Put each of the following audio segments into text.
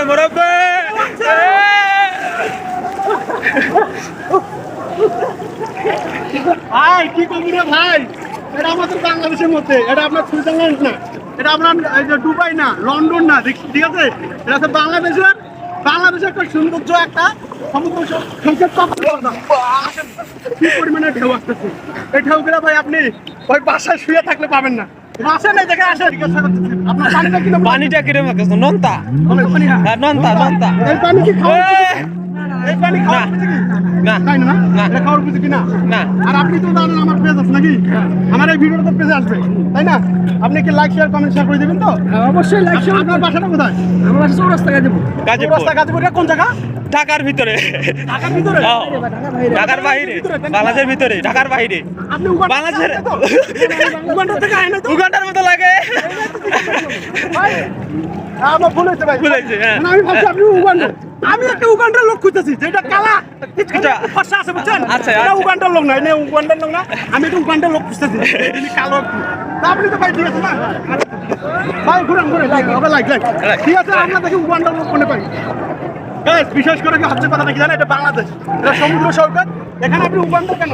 মুরব্বি ভাই কি করবি রে ভাই, এটা আমাদের বাংলাদেশের মধ্যে, এটা আপনার সুইজারল্যান্ড না, এটা আপনার এই যে দুবাই না, লন্ডন না, ঠিক আছে? এটা হচ্ছে বাংলাদেশের একটা সৌন্দর্য, একটা সমুদ্র সৈকত। কি পরিমাণে ঢেউ আসতেছে, এই ঢেউগুলো ভাই আপনি ওই বাসায় শুয়ে থাকলে পাবেন না। আসেন এই জায়গায় আসেন, জিজ্ঞাসা করতেছি আপনার পানিটা কিরকম? পানিটা কিরম লাগতেছে? নন্তা নন্তা এই পানি কি খাওয়া এই পানি খাওয়া উচিত কি? না তাই না? না। এটা খাওয়ার উচিত কি না? না। আর আপনি তো জানেন আমার পেজ আছে নাকি? আমার এই ভিডিওটা তো পেজে আসবে, তাই না? আপনি কি লাইক শেয়ার কমেন্ট শেয়ার করে দিবেন তো? অবশ্যই লাইক শেয়ার। আপনার বাসাটা কোথায়? আমার বাসা চৌরাস্তা গাজীপুর। গাজীপুর। এটা কোন জায়গা? ঢাকার ভিতরে, ঢাকার ভিতরে? ঢাকার বাইরে, বাংলাদেশের ভিতরে, ঢাকার বাইরে। আপনি উগান্ডা বাংলাদেশের থেকে তো? উগান্ডা থেকে আয় না তো? উগান্ডার মতো লাগে। ভাই, আমার ভুল হয়েছে ভাই। ভুল হয়েছে, হ্যাঁ। মানে আমি ভাবছি আপনি উগান্ডা। আমি একটা উগান্ডার লোক খুঁজতেছি, যেটা কালা এটা। ফর্সা আছে, বুঝছেন? আচ্ছা, এটা আচ্ছা। উগান্ডার লোক না, এটা উগান্ডার লোক না। আমি একটা উগান্ডার লোক খুঁজতেছি, যিনি কালো একটু। তা আপনি তো ভাই ঠিক আছে না? ভাই ঘুরেন লাইক ঠিক আছে, আমরা দেখি উগান্ডার লোক মনে পাই। বিশেষ করে কি হচ্ছে কথা নাকি জানেন, এটা বাংলাদেশ, এটা সমুদ্র সৈকত। এখানে আপনি উগান্ডা কেন,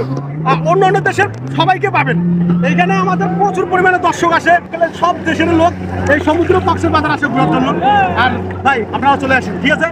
অন্য অন্য দেশের সবাইকে পাবেন। এইখানে আমাদের প্রচুর পরিমাণে দর্শক আসে, সব দেশের লোক এই সমুদ্র কক্সবাজার আসে ঘোরার জন্য। আর ভাই আপনারা চলে আসেন, ঠিক আছে?